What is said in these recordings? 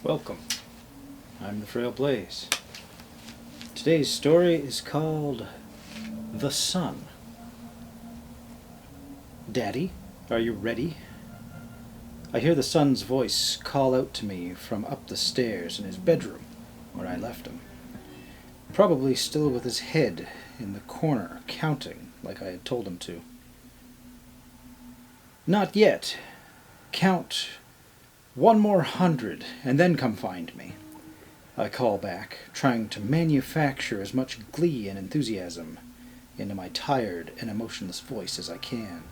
Welcome. I'm the Frail Blaze. Today's story is called The Sun. Daddy, are you ready? I hear the sun's voice call out to me from up the stairs in his bedroom, where I left him. Probably still with his head in the corner, counting like I had told him to. Not yet. Count 1 more 100, and then come find me. I call back, trying to manufacture as much glee and enthusiasm into my tired and emotionless voice as I can.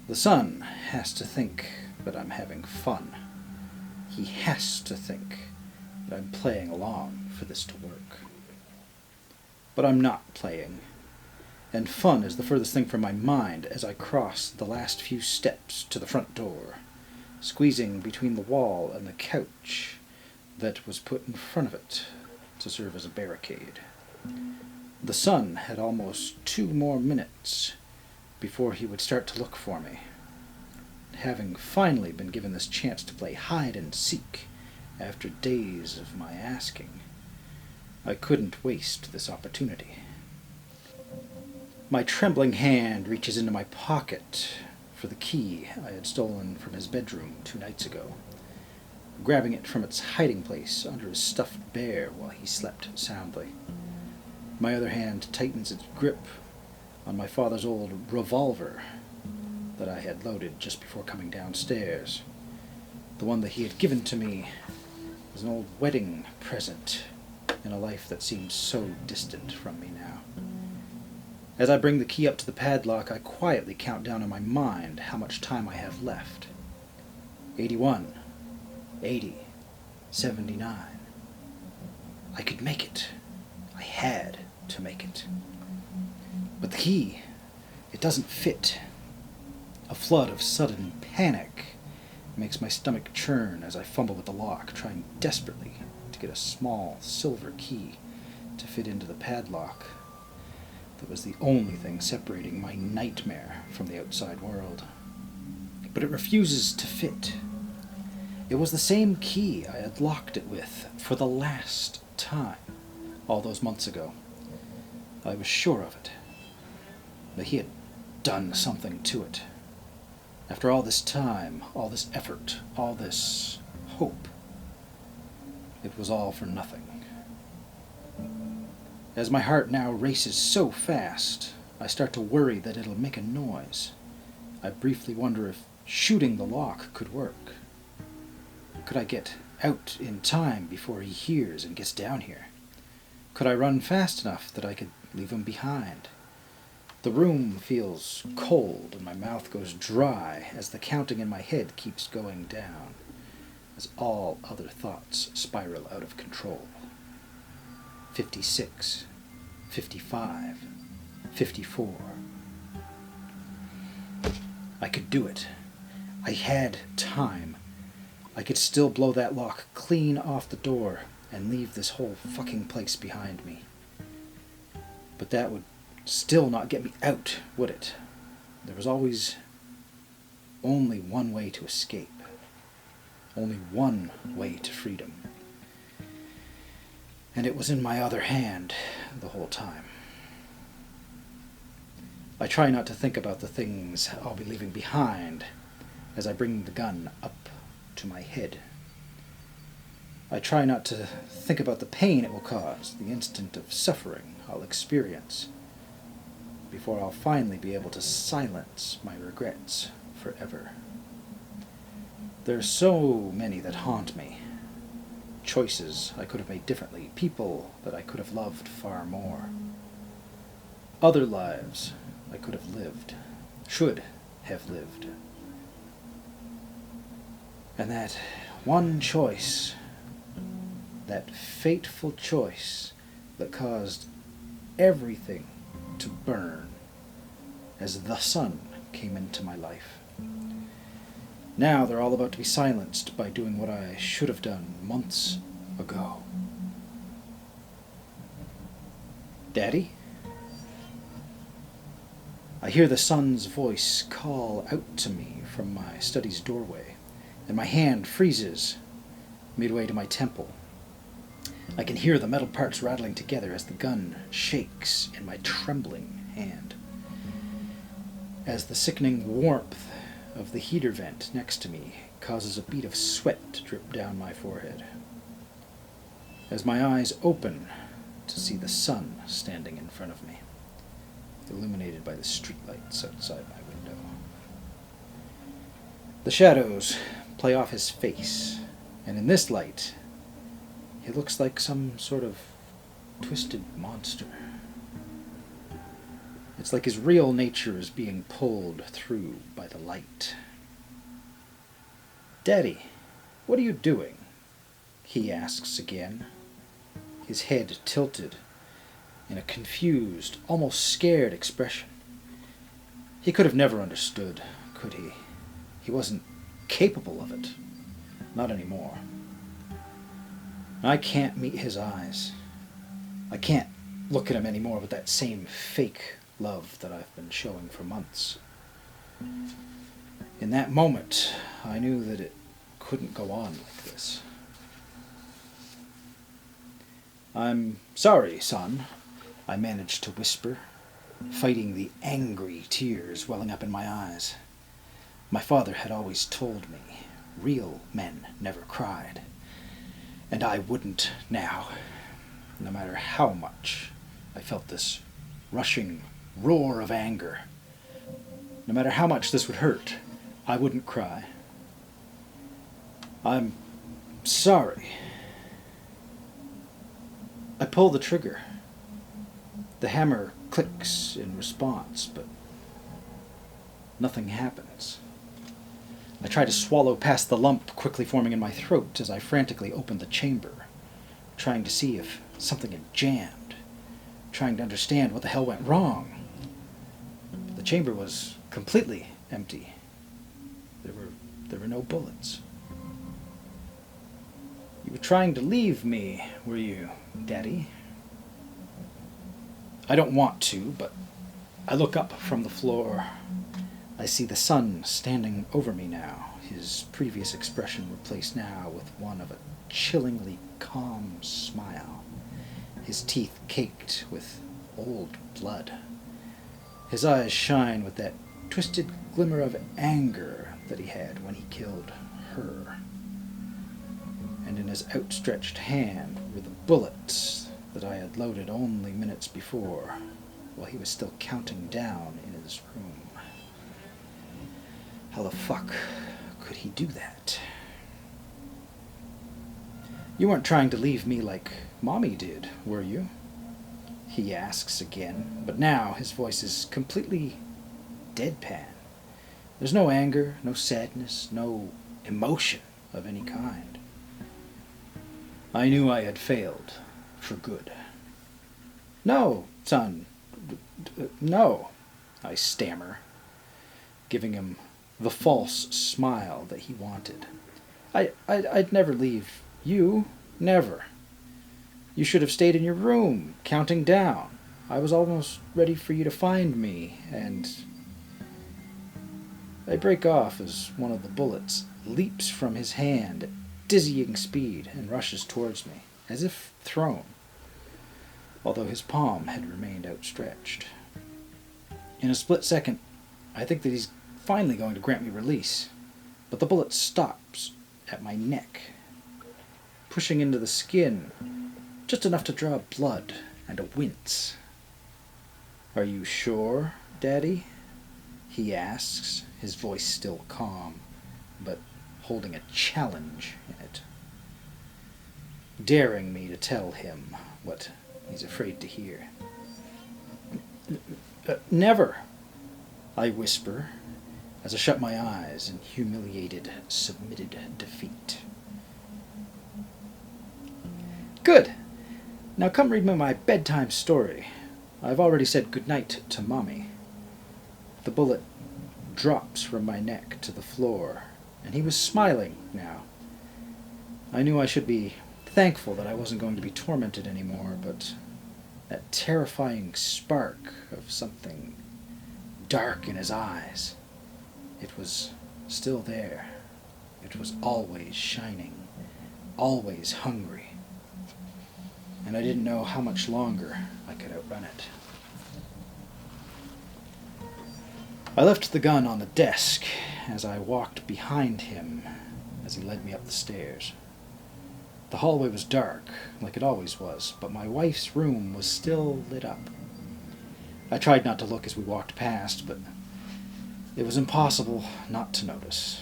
The sun has to think that I'm having fun. He has to think that I'm playing along for this to work. But I'm not playing, and fun is the furthest thing from my mind as I cross the last few steps to the front door, squeezing between the wall and the couch that was put in front of it to serve as a barricade. The sun had almost 2 more minutes before he would start to look for me. Having finally been given this chance to play hide and seek after days of my asking, I couldn't waste this opportunity. My trembling hand reaches into my pocket for the key I had stolen from his bedroom 2 nights ago, grabbing it from its hiding place under his stuffed bear while he slept soundly. My other hand tightens its grip on my father's old revolver that I had loaded just before coming downstairs. The one that he had given to me as an old wedding present in a life that seemed so distant from me now. As I bring the key up to the padlock, I quietly count down in my mind how much time I have left. 81, 80, 79. I could make it. I had to make it. But the key, it doesn't fit. A flood of sudden panic makes my stomach churn as I fumble with the lock, trying desperately to get a small silver key to fit into the padlock that was the only thing separating my nightmare from the outside world. But it refuses to fit. It was the same key I had locked it with for the last time, all those months ago. I was sure of it, that he had done something to it. After all this time, all this effort, all this hope, it was all for nothing. As my heart now races so fast, I start to worry that it'll make a noise. I briefly wonder if shooting the lock could work. Could I get out in time before he hears and gets down here? Could I run fast enough that I could leave him behind? The room feels cold and my mouth goes dry as the counting in my head keeps going down, as all other thoughts spiral out of control. 56, 55, 54. I could do it. I had time. I could still blow that lock clean off the door and leave this whole fucking place behind me. But that would still not get me out, would it? There was always only one way to escape. Only one way to freedom. And it was in my other hand the whole time. I try not to think about the things I'll be leaving behind as I bring the gun up to my head. I try not to think about the pain it will cause, the instant of suffering I'll experience, before I'll finally be able to silence my regrets forever. There are so many that haunt me. Choices I could have made differently, people that I could have loved far more. Other lives I could have lived, should have lived. And that one choice, that fateful choice that caused everything to burn as the sun came into my life. Now they're all about to be silenced by doing what I should have done months ago. Daddy? I hear the sun's voice call out to me from my study's doorway, and my hand freezes midway to my temple. I can hear the metal parts rattling together as the gun shakes in my trembling hand. As the sickening warmth of the heater vent next to me causes a bead of sweat to drip down my forehead. As my eyes open to see the sun standing in front of me, illuminated by the streetlights outside my window. The shadows play off his face, and in this light, he looks like some sort of twisted monster. It's like his real nature is being pulled through by the light. "Daddy, what are you doing?" he asks again, his head tilted in a confused, almost scared expression. He could have never understood, could he? He wasn't capable of it. Not anymore. I can't meet his eyes. I can't look at him anymore with that same fake love that I've been showing for months. In that moment, I knew that it couldn't go on like this. "I'm sorry, son," I managed to whisper, fighting the angry tears welling up in my eyes. My father had always told me real men never cried, and I wouldn't now, no matter how much I felt this rushing roar of anger. No matter how much this would hurt, I wouldn't cry. "I'm sorry." I pull the trigger. The hammer clicks in response, but nothing happens. I try to swallow past the lump quickly forming in my throat as I frantically open the chamber, trying to see if something had jammed, trying to understand what the hell went wrong. But the chamber was completely empty. There were no bullets. "You were trying to leave me, were you, Daddy?" I don't want to, but I look up from the floor. I see the sun standing over me now, his previous expression replaced now with one of a chillingly calm smile, his teeth caked with old blood. His eyes shine with that twisted glimmer of anger that he had when he killed her. And in his outstretched hand were the bullets that I had loaded only minutes before, while he was still counting down in his room. How the fuck could he do that? "You weren't trying to leave me like Mommy did, were you?" he asks again, but now his voice is completely deadpan. There's no anger, no sadness, no emotion of any kind. I knew I had failed for good. "No, son, no," I stammer, giving him the false smile that he wanted. I'd never leave you, never. You should have stayed in your room, counting down. I was almost ready for you to find me, and..." I break off as one of the bullets leaps from his hand at dizzying speed and rushes towards me, as if thrown, although his palm had remained outstretched. In a split second, I think that he's finally going to grant me release, but the bullet stops at my neck, pushing into the skin just enough to draw blood and a wince. "Are you sure, Daddy?" he asks, his voice still calm, but holding a challenge in it, daring me to tell him what he's afraid to hear. Never," I whisper, as I shut my eyes in humiliated, submitted defeat. "Good. Now come read me my bedtime story. I've already said goodnight to Mommy." The bullet drops from my neck to the floor, and he was smiling now. I knew I should be thankful that I wasn't going to be tormented anymore, but that terrifying spark of something dark in his eyes, it was still there. It was always shining, always hungry, and I didn't know how much longer I could outrun it. I left the gun on the desk as I walked behind him as he led me up the stairs. The hallway was dark, like it always was, but my wife's room was still lit up. I tried not to look as we walked past, but it was impossible not to notice.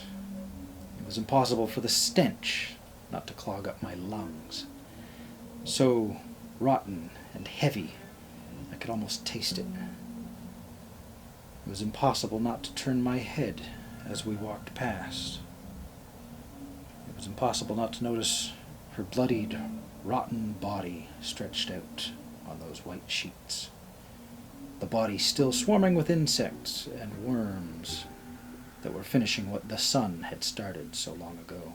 It was impossible for the stench not to clog up my lungs. So rotten and heavy, I could almost taste it. It was impossible not to turn my head as we walked past. It was impossible not to notice her bloodied, rotten body stretched out on those white sheets. The body still swarming with insects and worms that were finishing what the sun had started so long ago.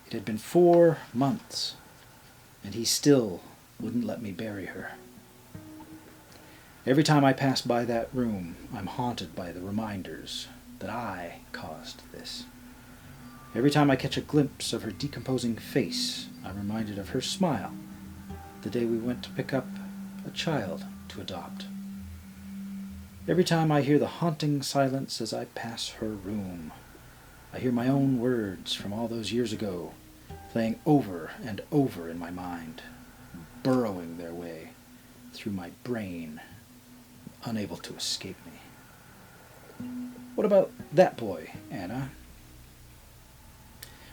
It had been 4 months, and he still wouldn't let me bury her. Every time I pass by that room, I'm haunted by the reminders that I caused this. Every time I catch a glimpse of her decomposing face, I'm reminded of her smile the day we went to pick up a child to adopt. Every time I hear the haunting silence as I pass her room, I hear my own words from all those years ago playing over and over in my mind, burrowing their way through my brain, unable to escape me. What about that boy, Anna?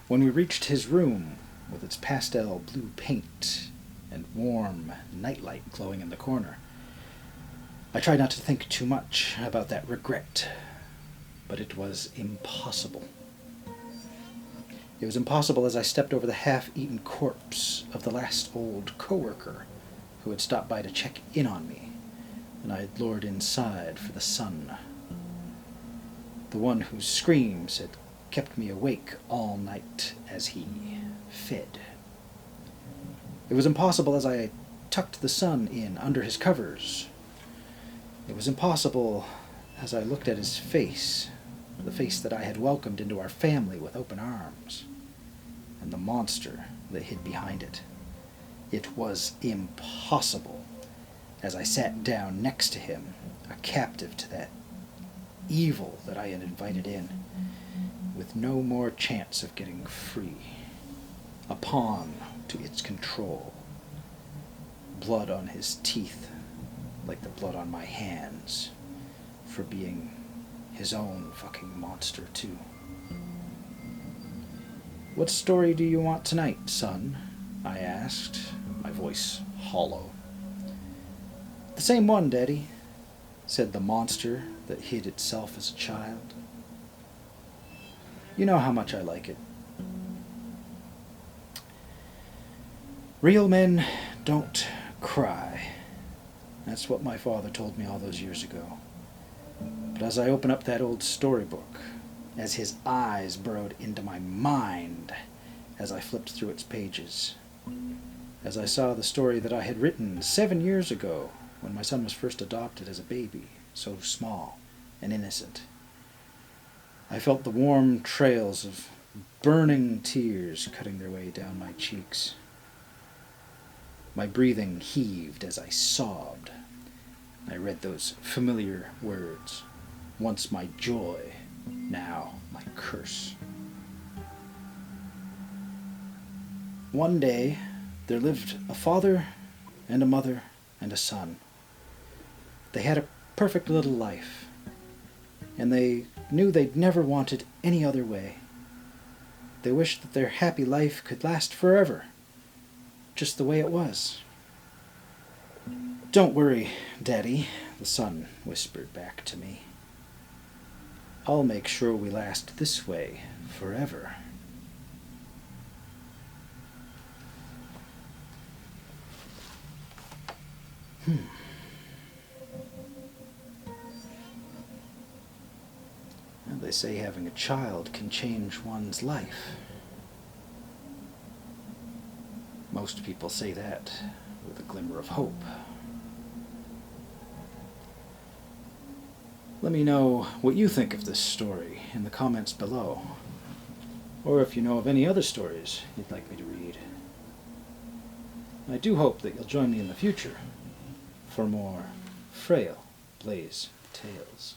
When we reached his room, with its pastel blue paint and warm nightlight glowing in the corner, I tried not to think too much about that regret, but it was impossible. It was impossible as I stepped over the half-eaten corpse of the last old coworker who had stopped by to check in on me, and I had lured inside for the sun. The one whose screams had kept me awake all night as he fed. It was impossible as I tucked the sun in under his covers. It was impossible as I looked at his face, the face that I had welcomed into our family with open arms, and the monster that hid behind it. It was impossible as I sat down next to him, a captive to that evil that I had invited in, with no more chance of getting free, a pawn to its control, blood on his teeth like the blood on my hands, for being his own fucking monster too. What story do you want tonight, son? I asked, my voice hollow. The same one, Daddy, said the monster that hid itself as a child. You know how much I like it. Real men don't cry. That's what my father told me all those years ago. But as I opened up that old storybook, as his eyes burrowed into my mind as I flipped through its pages, as I saw the story that I had written 7 years ago when my son was first adopted as a baby, so small and innocent, I felt the warm trails of burning tears cutting their way down my cheeks. My breathing heaved as I sobbed. I read those familiar words, once my joy, now my curse. One day, there lived a father and a mother and a son. They had a perfect little life, and they knew they'd never wanted any other way. They wished that their happy life could last forever, just the way it was. Don't worry, Daddy, the son whispered back to me. I'll make sure we last this way forever. And they say having a child can change one's life. Most people say that with a glimmer of hope. Let me know what you think of this story in the comments below. or if you know of any other stories you'd like me to read. I do hope that you'll join me in the future for more frail Blaze tales.